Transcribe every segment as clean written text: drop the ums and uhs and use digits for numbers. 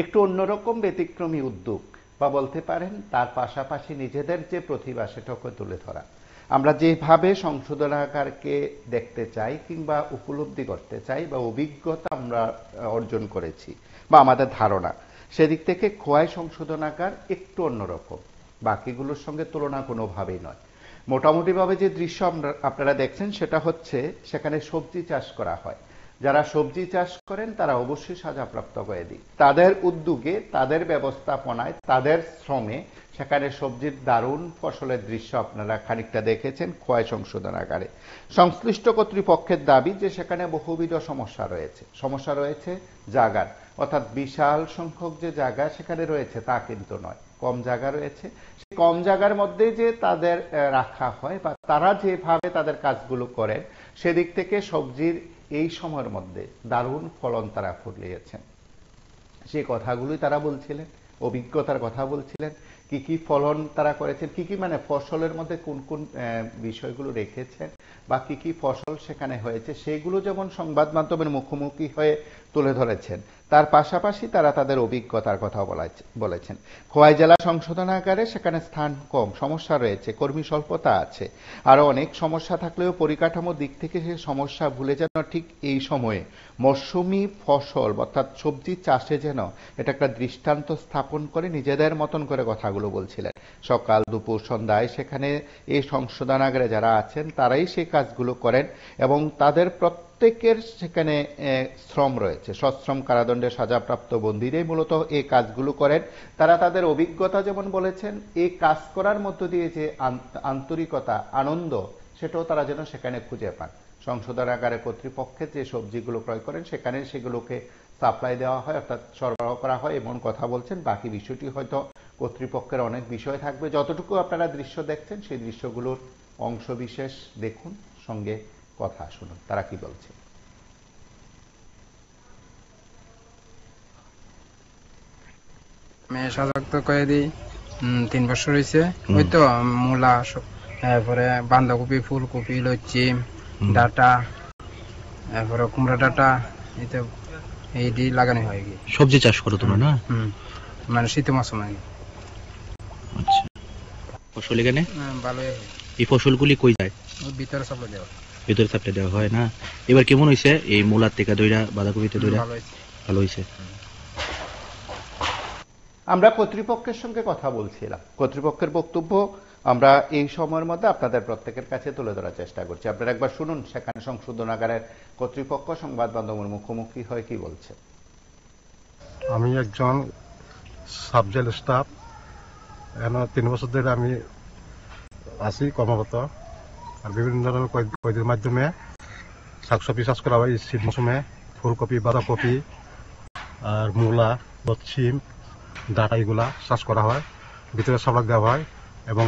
একটু অন্যরকম ব্যতিক্রমী উদ্যোগ বা বলতে পারেন তার পাশাপাশি নিজেদের যে প্রতিভা সেটাকে তুলে ধরা। আমরা যেভাবে সংশোধনাগারকে দেখতে চাই কিংবা উপলব্ধি করতে চাই বা অভিজ্ঞতা আমরা অর্জন করেছি বা আমাদের ধারণা, সেদিক থেকে খোয়াই সংশোধনাগার একটু অন্যরকম, বাকিগুলোর সঙ্গে তুলনা কোনোভাবেই নয়। মোটামুটিভাবে যে দৃশ্য আপনারা দেখছেন সেটা হচ্ছে সেখানে সবজি চাষ করা হয়। যারা সবজি চাষ করেন তারা অবশ্যই সাজাপ্রাপ্ত কয়েদি। তাদের উদ্যোগে, তাদের ব্যবস্থাপনায়, তাদের শ্রমে সেখানে সবজির দারুণ ফসলের দৃশ্য আপনারা খানিকটা দেখেছেন খোয়াই সংশোধনাগারে। সংশ্লিষ্ট কর্তৃপক্ষের দাবি যে সেখানে বহুবিধ সমস্যা রয়েছে জায়গার, অর্থাৎ বিশাল সংখ্যক যে জায়গা সেখানে রয়েছে তা কিন্তু নয়, কম জায়গা রয়েছে। কম জায়গার মধ্যে যে তাদের রাখা হয় বা তারা যেভাবে তাদের কাজগুলো করেন সেদিক থেকে সবজির এই সময়ের মধ্যে দারুণ ফলন তারা ফুটিয়েছেন। সেই কথাগুলোই তারা বলছিলেন, অভিজ্ঞতার কথা বলছিলেন, কি কি ফলন তারা করেছেন, কি কি মানে ফসলের মধ্যে কোন কোন বিষয়গুলো রেখেছেন বা কি কি ফসল সেখানে হয়েছে সেগুলো যেমন সংবাদ মাধ্যমের মুখোমুখি হয়ে তুলে ধরেছেন, তার পাশাপাশি তারা তাদের অভিজ্ঞতার কথা বলেছেন। খোয়াই জেলা সংশোধনাগারে সেখানে স্থান কম, সমস্যা রয়েছে, কর্মী স্বল্পতা আছে, আরো অনেক সমস্যা থাকলেও পরিকাঠামোর দিক থেকে সে সমস্যা ভুলে যেন ঠিক এই সময়ে মৌসুমি ফসল অর্থাৎ সবজি চাষে যেন এটা একটা দৃষ্টান্ত স্থাপন করে নিজেদের মতন করে কথাগুলো বলছিলেন। সকাল দুপুর সন্ধ্যায় সেখানে এই সংশোধনাগারে যারা আছেন তারাই সেই কাজগুলো করেন এবং তাদের প্রত্যেকের সেখানে শ্রম রয়েছে। সশ্রম কারাদণ্ডে সাজাপ্রাপ্ত বন্দীরাই মূলত এই কাজগুলো করেন। তারা তাদের অভিজ্ঞতা যেমন বলেছেন, এই কাজ করার মধ্য দিয়ে যে আন্তরিকতা, আনন্দ, সেটাও তারা যেন সেখানে খুঁজে পান। সংশোধনাগারের কর্তৃপক্ষের যে সবজিগুলো ক্রয় করেন সেখানে সেগুলোকে সাপ্লাই দেওয়া হয়, অর্থাৎ সরবরাহ করা হয় এমন কথা বলছেন। বাকি বিষয়টি হয়তো কর্তৃপক্ষের অনেক বিষয় থাকবে। যতটুকু আপনারা দৃশ্য দেখছেন সেই দৃশ্যগুলোর অংশ বিশেষ দেখুন, সঙ্গে কথা শুনুন তারা কি বলছে। আমি সাজাপ্ত কয়েদি 3 বছর হয়েছে। ওই তো মূলা, তারপরে বাঁধাকপি, ফুলকপি, লচ্ছি, ডাটা, তারপরে কুমড়া ডাটা, এইটি লাগানো হয়। কি সবজি চাষ করো তোমরা? না, মানে শীত মৌসুমে। আচ্ছা, ফসল এখানে ভালোই হয়। এই ফসলগুলি কই যায়? ভিতরে সাপ্লাই দেওয়া, ভিতরে সাপ্লাই দেওয়া হয়। না, এবার কেমন হয়েছে এই মূলার থেকে দইরা, বাঁধাকপিতে দইরা? ভালো হয়েছে। আমরা কর্তৃপক্ষের সঙ্গে কথা বলছিলাম, কর্তৃপক্ষের বক্তব্য আমরা এই সময়ের মধ্যে আপনাদের প্রত্যেকের কাছে তুলে ধরার চেষ্টা করছি। আপনারা একবার শুনুন সেখানে সংশোধনাগারের কর্তৃপক্ষ সংবাদ মাধ্যমের মুখোমুখি হয়ে কি বলছে। আমি একজন সাব জেল স্টাফ, 3 বছর ধরে আমি আছি কর্মরত। আর বিভিন্ন ধরনের কয়েদির মাধ্যমে শাকসবজি চাষ করা হয় শীত মৌসুমে। ফুলকপি, বাঁধাকপি আর মূলা, লচ্ছিম, ডাটা এগুলা চাষ করা হয়, ভিতরে সাপ্লাই দেওয়া হয় এবং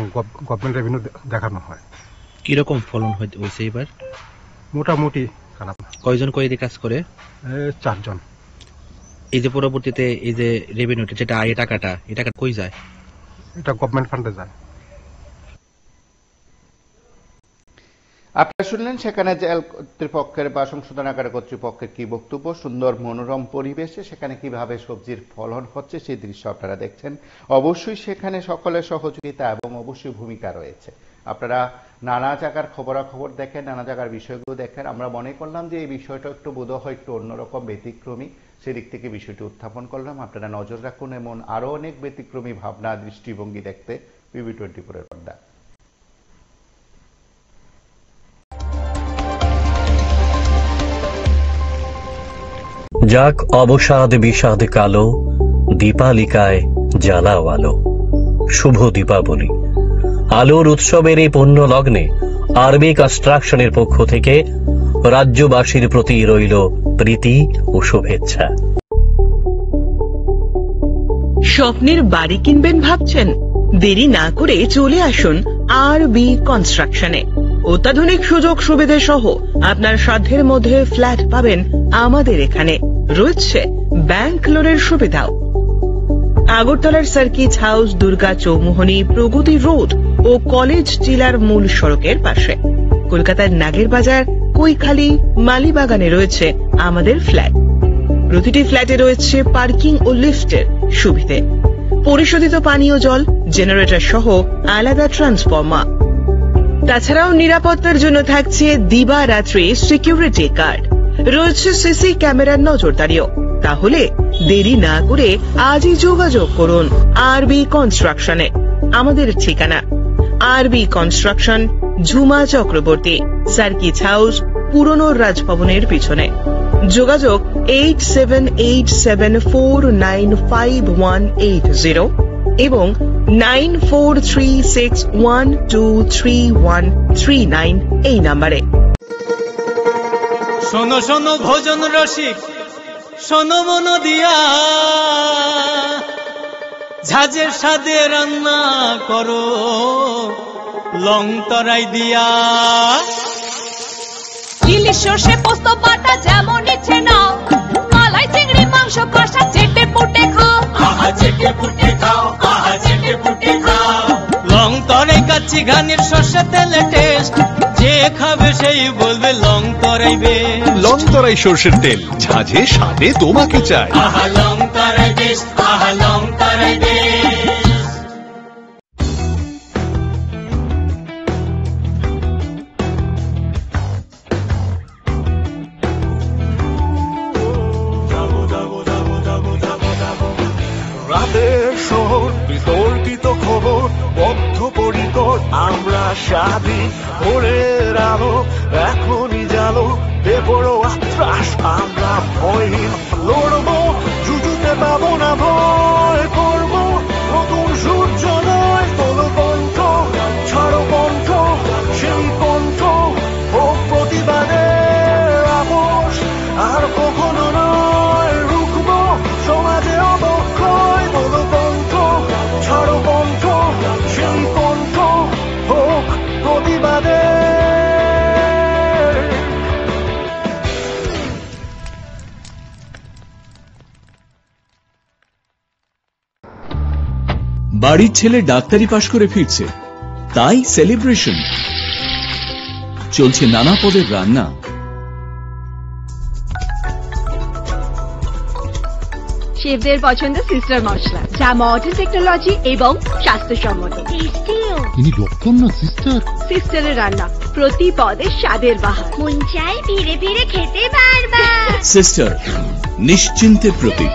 গভর্নমেন্ট রেভিনিউ দেখানো হয়। কিরকম ফলন হয়েছে এবার? মোটামুটি খারাপ। কয়জন কয়েদি কাজ করে? 4 জন। এই যে পরবর্তীতে এই যে রেভিনিউটা যেটা এই টাকাটা কই যায়? এটা গভর্নমেন্ট ফান্ডে যায়। আপনারা শুনলেন সেখানে জেল কর্তৃপক্ষের বা সংশোধনাগারের কর্তৃপক্ষের কি বক্তব্য। সুন্দর মনোরম পরিবেশে সেখানে কিভাবে সবজির ফলন হচ্ছে সেই দৃশ্য আপনারা দেখছেন। অবশ্যই সেখানে সকলের সহযোগিতা এবং অবশ্যই ভূমিকা রয়েছে। আপনারা নানা জায়গার খবরাখবর দেখেন, নানা জায়গার বিষয়গুলো দেখেন। আমরা মনে করলাম যে এই বিষয়টা একটু বোধহয় একটু অন্যরকম, ব্যতিক্রমী, সেদিক থেকে বিষয়টি উত্থাপন করলাম। আপনারা নজর রাখুন এমন আরো অনেক ব্যতিক্রমী ভাবনা, দৃষ্টিভঙ্গি দেখতে PB24 পর্দা। যাক অবসাদ বিষাদ কালো, দীপালিকায় জ্বালাও আলো। শুভ দীপাবলি। আলোর উৎসবের এই পুণ্য লগ্নে আরবি কনস্ট্রাকশনের পক্ষ থেকে রাজ্যবাসীর প্রতি রইল প্রীতি ও শুভেচ্ছা। স্বপ্নের বাড়ি কিনবেন ভাবছেন? দেরি না করে চলে আসুন আরবি কনস্ট্রাকশনে। অত্যাধুনিক সুযোগ সুবিধা সহ আপনার সাধ্যের মধ্যে ফ্ল্যাট পাবেন আমাদের এখানে। রয়েছে ব্যাংক লোনের সুবিধাও। আগরতলার সার্কিট হাউস, দুর্গা চৌমুহনী, প্রগতি রোড ও কলেজ টিলার মূল সড়কের পাশে। কলকাতার নাগের বাজার, কৈখালি, মালিবাগানে রয়েছে আমাদের ফ্ল্যাট। প্রতিটি ফ্ল্যাটে রয়েছে পার্কিং ও লিফটের সুবিধে, পরিশোধিত পানীয় জল, জেনারেটর সহ আলাদা ট্রান্সফরমার। তাছাড়াও নিরাপত্তার জন্য থাকছে দিবারাত্রি সিকিউরিটি গার্ড, রয়েছে সিসি ক্যামেরার নজরদারিও। তাহলে দেরি না করে আজই যোগাযোগ করুন আরবি কনস্ট্রাকশনে। আমাদের ঠিকানা আরবি construction, Jhuma Chakraborty, circuit house, পুরনো রাজভবনের পিছনে। যোগাযোগ 8787495180 এবং 9436123139 এই নাম্বারে। শোনো শোনো ভোজন রসিক, শোনো মন দিয়া, ঝাঁঝের স্বাদে রান্না করো লং তরাই দিয়া। ইলিশ সর্ষে পোস্ত বাটা যেমন ইচ্ছে নাও, মালাই চিংড়ি মাংস কষা চেটে পুটে খাও, আহা চেটে পুটে খাও, আহা চেটে পুটে খাও। লং তরাই কাচ্চি ঘানির সর্ষে তেলে টেস্ট, যে খাবে সেই বলবে লং তরাই বেশ। লং তরাই সর্ষের তেল, ঝাঁঝে স্বাদে তোমাকে চাই। আহা লং তরাই বেশ, আহা লং তরাই বেশ। রাতের শহর, বিতর্কিত খবর, বদ্ধপরিকর আমরা স্বাধীন। ভোরের আলো এখনই জালো, বেপরোয়া ত্রাস আমরা ভয়হীন। লড়বো, জুজুতে পাবো না ভয়, করবো নতুন সূর্যোদয়। তোলো কণ্ঠ, ছাড়ো কণ্ঠ, সেই কণ্ঠ হোক প্রতিবাদের আপোষ। আর কখনো নয় রুখবো সমাজে অবক্ষয়। তোলো কণ্ঠ, ছাড়ো কণ্ঠ, সেই কণ্ঠ হোক প্রতিবাদের। বাড়ির ছেলে ডাক্তারি পাশ করে ফিরছে, তাই সেলিব্রেশন চলছে। নানা পদের রান্না, শেফদের পছন্দ সিস্টার মশলা, যা মডার্ন টেকনোলজি এবং স্বাস্থ্যসম্মত। তিনি ডক্টর না সিস্টার? সিস্টারের রান্না প্রতি পদে স্বাদের বাহার, মন চাই ফিরে ফিরে খেতে বারবার। সিস্টার, নিশ্চিন্তের প্রতীক।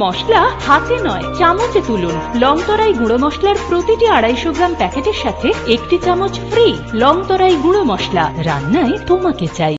মশলা হাতে নয় চামচে তুলুন। লংতরাই গুঁড়ো মশলার প্রতিটি 250 গ্রাম প্যাকেটের সাথে 1 চামচ ফ্রি। লংতরাই গুঁড়ো মশলা, রান্নায় তোমাকে চাই।